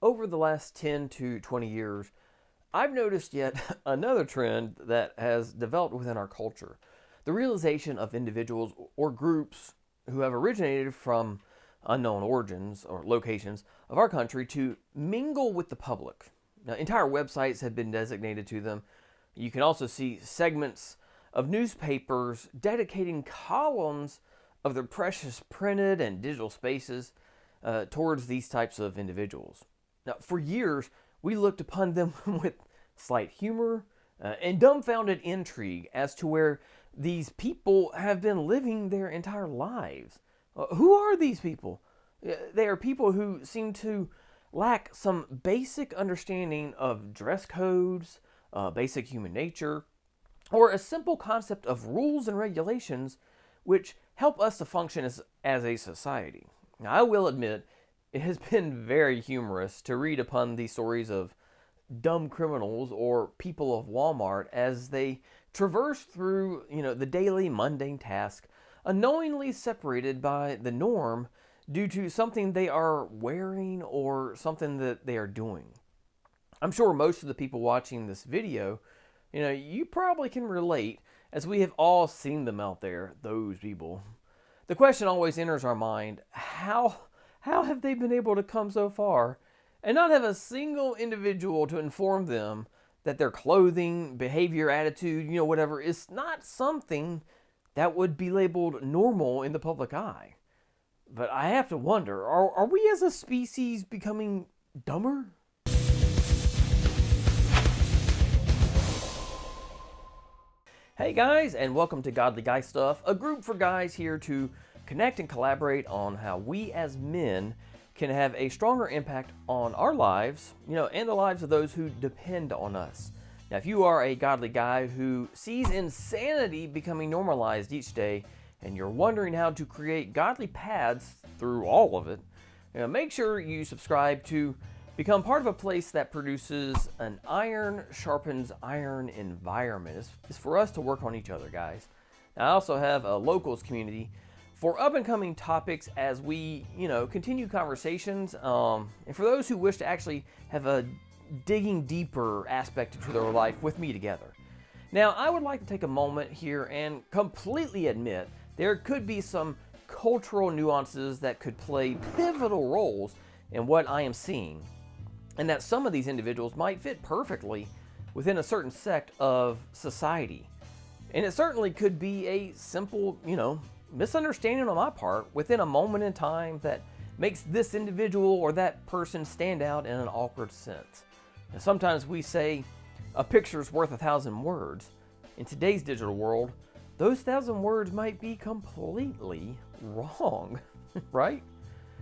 Over the last 10 to 20 years, I've noticed yet another trend that has developed within our culture: the realization of individuals or groups who have originated from unknown origins or locations of our country to mingle with the public. Now, entire websites have been designated to them. You can also see segments of newspapers dedicating columns of their precious printed and digital spaces towards these types of individuals. Now, for years, we looked upon them with slight humor and dumbfounded intrigue as to where these people have been living their entire lives. Who are these people? They are people who seem to lack some basic understanding of dress codes, basic human nature, or a simple concept of rules and regulations which help us to function as a society. Now, I will admit, it has been very humorous to read upon these stories of dumb criminals or people of Walmart as they traverse through, the daily mundane task, unknowingly separated by the norm due to something they are wearing or something that they are doing. I'm sure most of the people watching this video, you probably can relate, as we have all seen them out there, those people. The question always enters our mind: how have they been able to come so far and not have a single individual to inform them that their clothing, behavior, attitude, whatever, is not something that would be labeled normal in the public eye? But I have to wonder, are we as a species becoming dumber? Hey guys, and welcome to Godly Guy Stuff, a group for guys here to connect and collaborate on how we as men can have a stronger impact on our lives, and the lives of those who depend on us. Now, if you are a godly guy who sees insanity becoming normalized each day, and you're wondering how to create godly paths through all of it, make sure you subscribe to become part of a place that produces an iron sharpens iron environment. It's for us to work on each other, guys. Now, I also have a locals community for up-and-coming topics as we, continue conversations, and for those who wish to actually have a digging deeper aspect to their life with me together. Now, I would like to take a moment here and completely admit there could be some cultural nuances that could play pivotal roles in what I am seeing, and that some of these individuals might fit perfectly within a certain sect of society. And it certainly could be a simple, misunderstanding on my part within a moment in time that makes this individual or that person stand out in an awkward sense. And sometimes we say a picture's worth 1,000 words. In today's digital world, those 1,000 words might be completely wrong, right?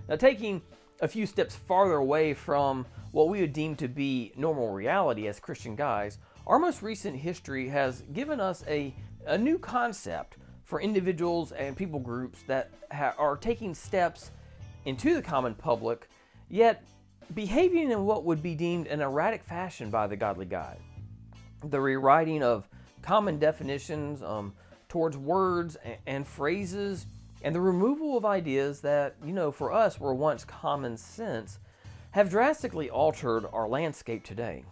Now, taking a few steps farther away from what we would deem to be normal reality as Christian guys, our most recent history has given us a new concept for individuals and people groups that are taking steps into the common public, yet behaving in what would be deemed an erratic fashion by the godly guy. The rewriting of common definitions towards words and phrases, and the removal of ideas that, for us were once common sense, have drastically altered our landscape today.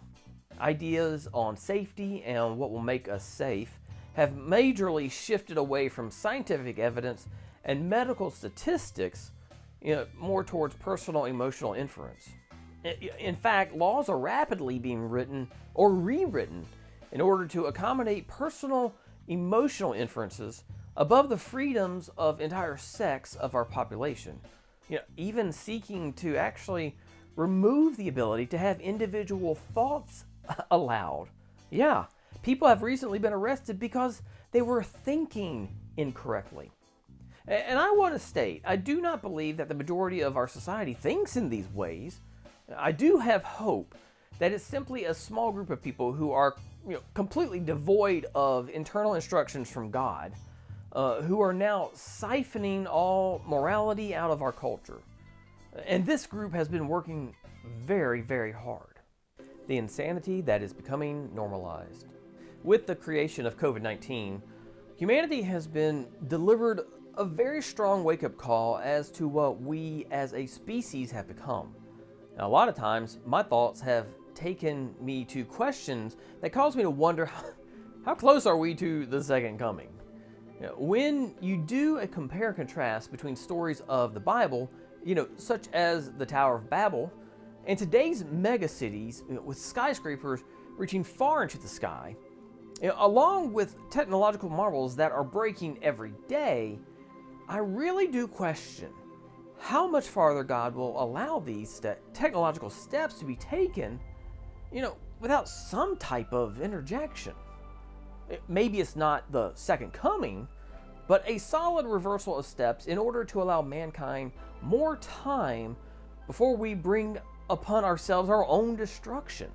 Ideas on safety and what will make us safe have majorly shifted away from scientific evidence and medical statistics, more towards personal emotional inference. In fact, laws are rapidly being written or rewritten in order to accommodate personal emotional inferences above the freedoms of entire sects of our population. Even seeking to actually remove the ability to have individual thoughts allowed. Yeah, people have recently been arrested because they were thinking incorrectly. And I want to state, I do not believe that the majority of our society thinks in these ways. I do have hope that it's simply a small group of people who are completely devoid of internal instructions from God, who are now siphoning all morality out of our culture. And this group has been working very, very hard. The insanity that is becoming normalized. With the creation of COVID-19, humanity has been delivered a very strong wake-up call as to what we as a species have become. Now, a lot of times, my thoughts have taken me to questions that cause me to wonder how close are we to the second coming? When you do a compare and contrast between stories of the Bible, such as the Tower of Babel, and today's megacities with skyscrapers reaching far into the sky, along with technological marvels that are breaking every day, I really do question how much farther God will allow these technological steps to be taken, without some type of interjection. Maybe it's not the second coming, but a solid reversal of steps in order to allow mankind more time before we bring upon ourselves our own destructions.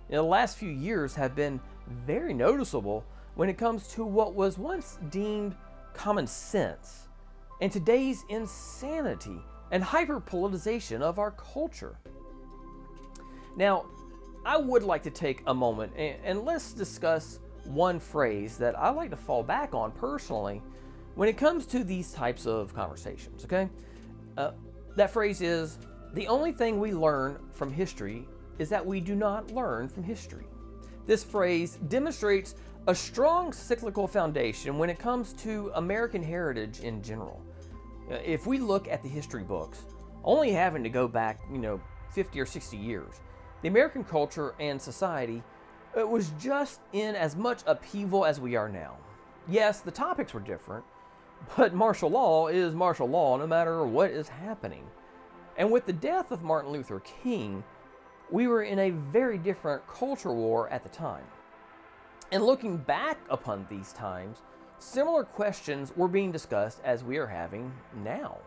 The last few years have been very noticeable when it comes to what was once deemed common sense and today's insanity and hyper-politicization of our culture. Now, I would like to take a moment and let's discuss one phrase that I like to fall back on personally when it comes to these types of conversations, okay? That phrase is, the only thing we learn from history is that we do not learn from history. This phrase demonstrates a strong cyclical foundation when it comes to American heritage in general. If we look at the history books, only having to go back, 50 or 60 years, the American culture and society was just in as much upheaval as we are now. Yes, the topics were different, but martial law is martial law no matter what is happening. And with the death of Martin Luther King, we were in a very different culture war at the time. And looking back upon these times, similar questions were being discussed as we are having now.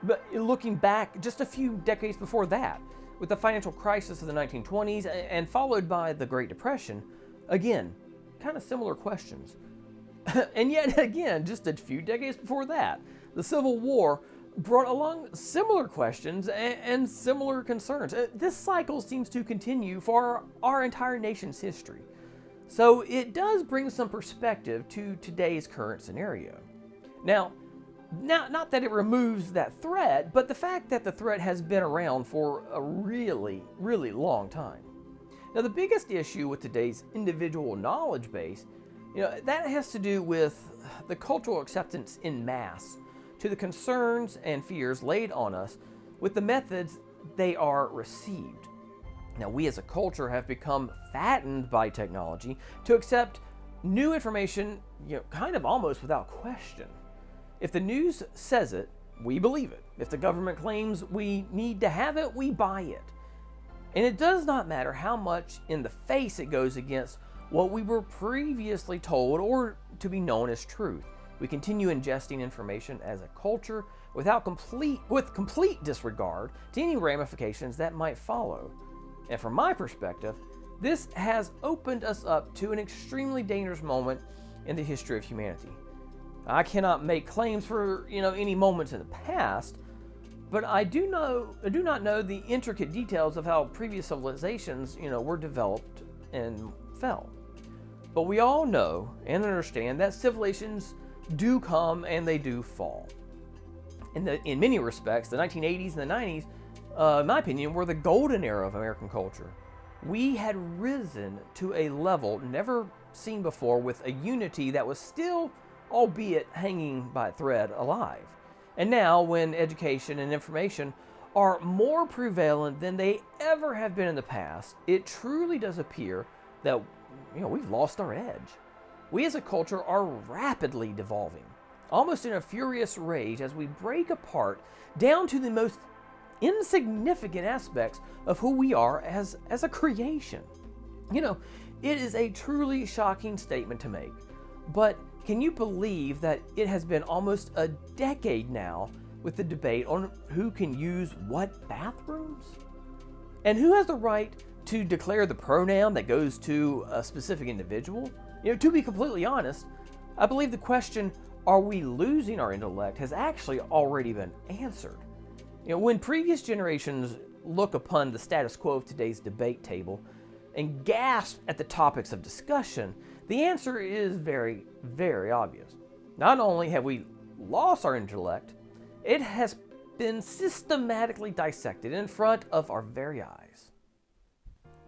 But looking back just a few decades before that, with the financial crisis of the 1920s and followed by the Great Depression, again, kind of similar questions. And yet again, just a few decades before that, the Civil War brought along similar questions and similar concerns. This cycle seems to continue for our entire nation's history. So it does bring some perspective to today's current scenario. Now, not that it removes that threat, but the fact that the threat has been around for a really, really long time. Now, the biggest issue with today's individual knowledge base, that has to do with the cultural acceptance in mass to the concerns and fears laid on us with the methods they are received. Now, we as a culture have become fattened by technology to accept new information, kind of almost without question. If the news says it, we believe it. If the government claims we need to have it, we buy it. And it does not matter how much in the face it goes against what we were previously told or to be known as truth. We continue ingesting information as a culture with complete disregard to any ramifications that might follow. And from my perspective, this has opened us up to an extremely dangerous moment in the history of humanity. I cannot make claims for, any moments in the past, but I do not know the intricate details of how previous civilizations, were developed and fell. But we all know and understand that civilizations do come and they do fall. In many respects, the 1980s and the 90s, in my opinion, were the golden era of American culture. We had risen to a level never seen before with a unity that was still, albeit hanging by a thread, alive. And now, when education and information are more prevalent than they ever have been in the past, it truly does appear that we've lost our edge. We as a culture are rapidly devolving, almost in a furious rage as we break apart down to the most insignificant aspects of who we are as a creation. It is a truly shocking statement to make, but can you believe that it has been almost a decade now with the debate on who can use what bathrooms? And who has the right to declare the pronoun that goes to a specific individual? To be completely honest, I believe the question, are we losing our intellect, has actually already been answered. When previous generations look upon the status quo of today's debate table and gasp at the topics of discussion, the answer is very, very obvious. Not only have we lost our intellect, it has been systematically dissected in front of our very eyes.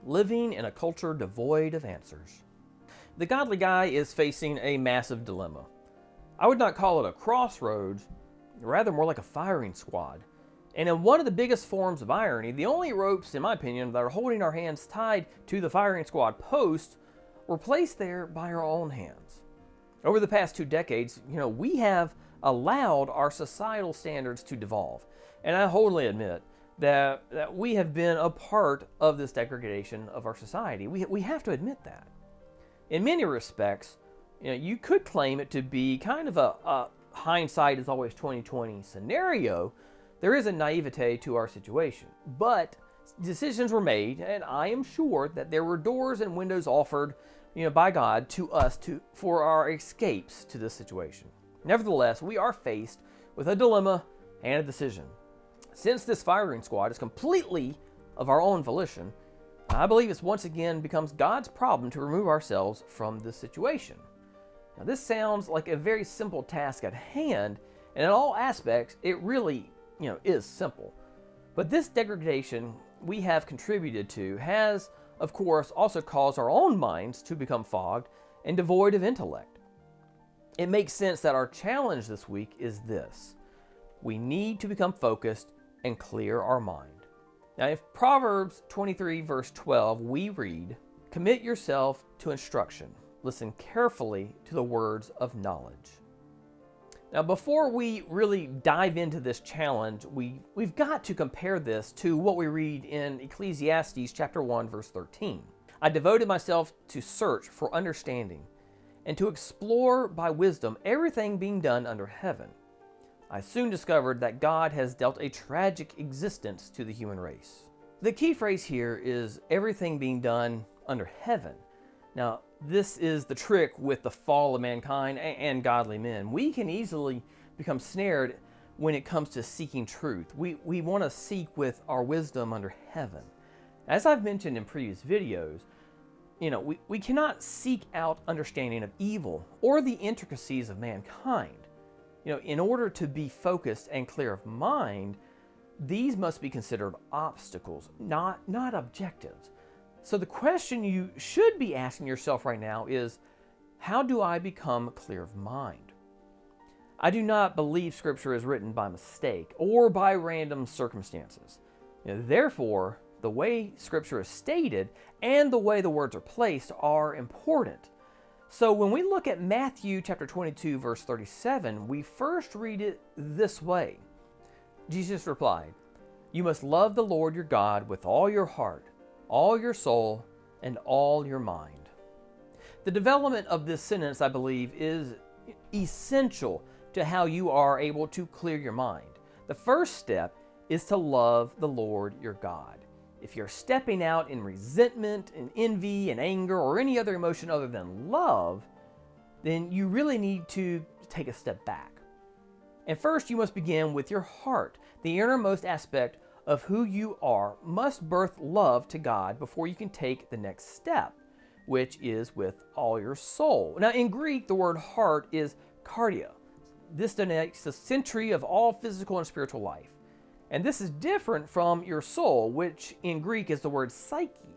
Living in a culture devoid of answers. The godly guy is facing a massive dilemma. I would not call it a crossroads, rather more like a firing squad. And in one of the biggest forms of irony, the only ropes, in my opinion, that are holding our hands tied to the firing squad post were placed there by our own hands. Over the past 2 decades, we have allowed our societal standards to devolve. And I wholly admit that we have been a part of this degradation of our society. We have to admit that. In many respects, you could claim it to be kind of a hindsight is always 20/20 scenario. There is a naivete to our situation, but decisions were made, and I am sure that there were doors and windows offered, by God to us for our escapes to this situation. Nevertheless, we are faced with a dilemma and a decision. Since this firing squad is completely of our own volition, I believe it once again becomes God's problem to remove ourselves from this situation. Now, this sounds like a very simple task at hand, and in all aspects, it really, is simple. But this degradation we have contributed to has, of course, also caused our own minds to become fogged and devoid of intellect. It makes sense that our challenge this week is this: we need to become focused and clear our mind. Now, in Proverbs 23, verse 12, we read, "Commit yourself to instruction. Listen carefully to the words of knowledge." Now, before we really dive into this challenge, we've got to compare this to what we read in Ecclesiastes chapter 1, verse 13. "I devoted myself to search for understanding and to explore by wisdom everything being done under heaven. I soon discovered that God has dealt a tragic existence to the human race." The key phrase here is everything being done under heaven. Now, this is the trick with the fall of mankind and godly men. We can easily become snared when it comes to seeking truth. We want to seek with our wisdom under heaven. As I've mentioned in previous videos, we cannot seek out understanding of evil or the intricacies of mankind. In order to be focused and clear of mind, these must be considered obstacles, not objectives. So the question you should be asking yourself right now is, how do I become clear of mind? I do not believe Scripture is written by mistake or by random circumstances. Therefore, the way Scripture is stated and the way the words are placed are important. So when we look at Matthew chapter 22, verse 37, we first read it this way. Jesus replied, "You must love the Lord your God with all your heart, all your soul, and all your mind." The development of this sentence, I believe, is essential to how you are able to clear your mind. The first step is to love the Lord your God. If you're stepping out in resentment and envy and anger or any other emotion other than love, then you really need to take a step back. And first, you must begin with your heart. The innermost aspect of who you are must birth love to God before you can take the next step, which is with all your soul. Now, in Greek, the word heart is cardia. This denotes the century of all physical and spiritual life. And this is different from your soul, which in Greek is the word psyche.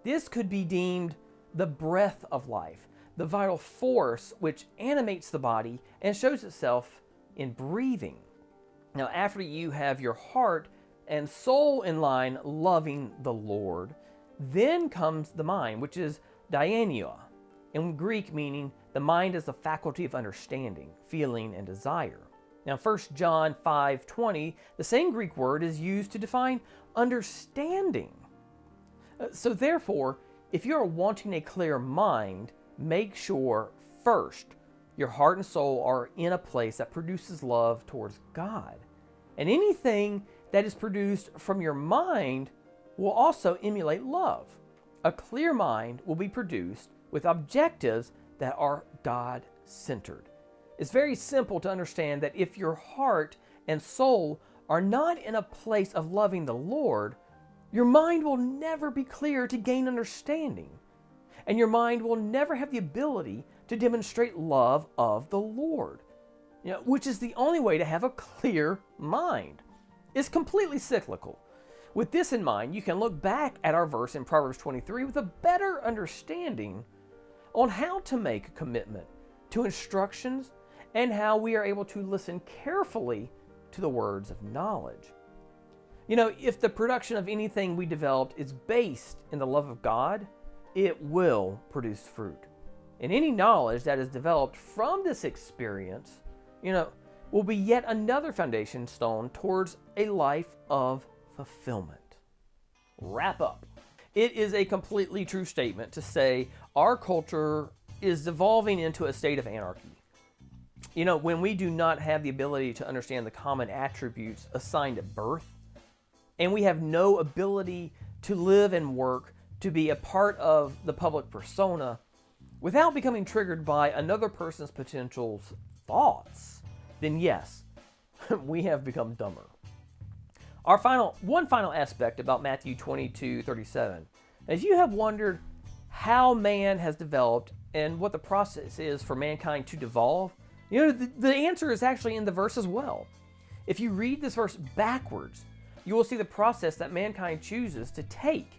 This could be deemed the breath of life, the vital force which animates the body and shows itself in breathing. Now, after you have your heart and soul in line loving the Lord, then comes the mind, which is dianoia, in Greek meaning the mind is the faculty of understanding, feeling, and desire. Now, 1 John 5:20, the same Greek word is used to define understanding. So therefore, if you are wanting a clear mind, make sure first your heart and soul are in a place that produces love towards God. And anything that is produced from your mind will also emulate love. A clear mind will be produced with objectives that are God-centered. It's very simple to understand that if your heart and soul are not in a place of loving the Lord, your mind will never be clear to gain understanding. And your mind will never have the ability to demonstrate love of the Lord, which is the only way to have a clear mind. is completely cyclical. With this in mind, you can look back at our verse in Proverbs 23 with a better understanding on how to make a commitment to instructions and how we are able to listen carefully to the words of knowledge. You know, if the production of anything we developed is based in the love of God, it will produce fruit. And any knowledge that is developed from this experience, will be yet another foundation stone towards a life of fulfillment. Wrap up. It is a completely true statement to say our culture is devolving into a state of anarchy. When we do not have the ability to understand the common attributes assigned at birth, and we have no ability to live and work to be a part of the public persona without becoming triggered by another person's potential thoughts, then yes, we have become dumber. One final aspect about Matthew 22:37. If you have wondered how man has developed and what the process is for mankind to devolve, the answer is actually in the verse as well. If you read this verse backwards, you will see the process that mankind chooses to take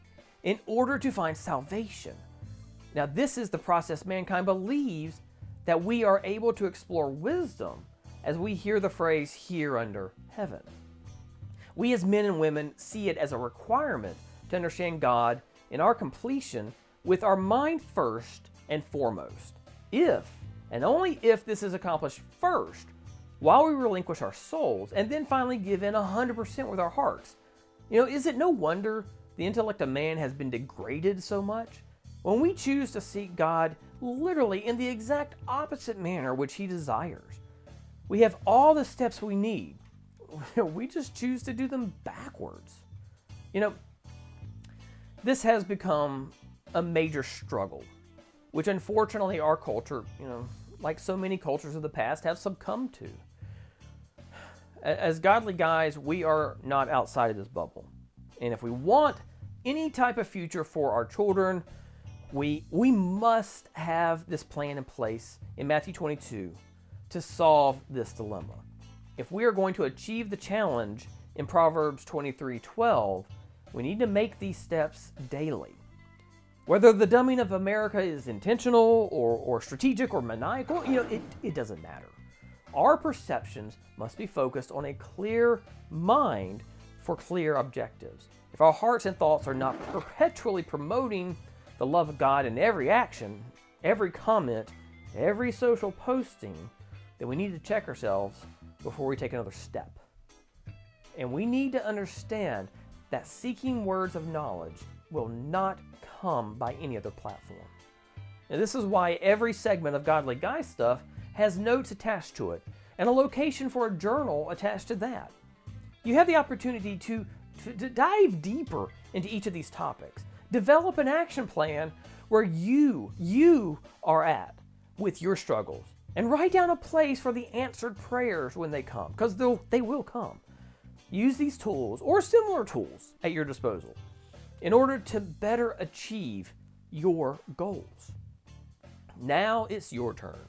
in order to find salvation. Now, this is the process mankind believes that we are able to explore wisdom as we hear the phrase here under heaven. We as men and women see it as a requirement to understand God in our completion with our mind first and foremost. If, and only if this is accomplished first, while we relinquish our souls and then finally give in 100% with our hearts. Is it no wonder the intellect of man has been degraded so much? When we choose to seek God literally in the exact opposite manner which He desires, we have all the steps we need. We just choose to do them backwards. This has become a major struggle, which unfortunately our culture, like so many cultures of the past, have succumbed to. As godly guys, we are not outside of this bubble. And if we want any type of future for our children, we must have this plan in place in Matthew 22 to solve this dilemma. If we are going to achieve the challenge in Proverbs 23:12, we need to make these steps daily. Whether the dumbing of America is intentional or strategic or maniacal, it doesn't matter. Our perceptions must be focused on a clear mind for clear objectives. If our hearts and thoughts are not perpetually promoting the love of God in every action, every comment, every social posting, then we need to check ourselves before we take another step. And we need to understand that seeking words of knowledge will not come by any other platform. And this is why every segment of Godly Guy Stuff has notes attached to it and a location for a journal attached to that. You have the opportunity to dive deeper into each of these topics. Develop an action plan where you are at with your struggles, and write down a place for the answered prayers when they come, because they will come. Use these tools or similar tools at your disposal in order to better achieve your goals. Now it's your turn.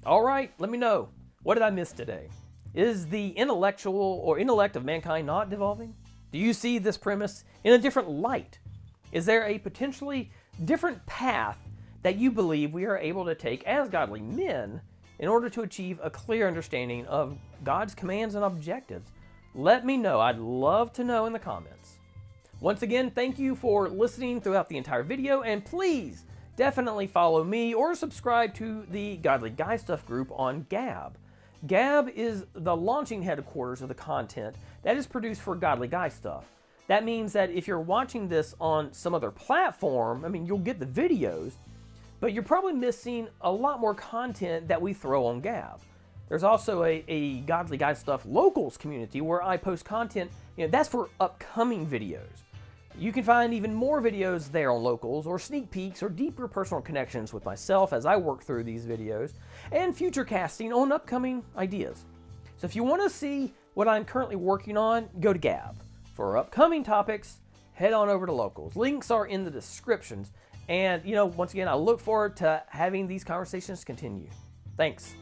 All right, let me know. What did I miss today? Is the intellect of mankind not devolving? Do you see this premise in a different light? Is there a potentially different path that you believe we are able to take as godly men in order to achieve a clear understanding of God's commands and objectives? Let me know. I'd love to know in the comments. Once again, thank you for listening throughout the entire video, and please definitely follow me or subscribe to the Godly Guy Stuff group on Gab. Gab is the launching headquarters of the content that is produced for Godly Guy Stuff. That means that if you're watching this on some other platform, you'll get the videos, but you're probably missing a lot more content that we throw on Gab. There's also a Godly Guy Stuff Locals community where I post content, that's for upcoming videos. You can find even more videos there on Locals, or sneak peeks or deeper personal connections with myself as I work through these videos, and future casting on upcoming ideas. So if you want to see what I'm currently working on, go to Gab. For upcoming topics, head on over to Locals. Links are in the descriptions. And, once again, I look forward to having these conversations continue. Thanks.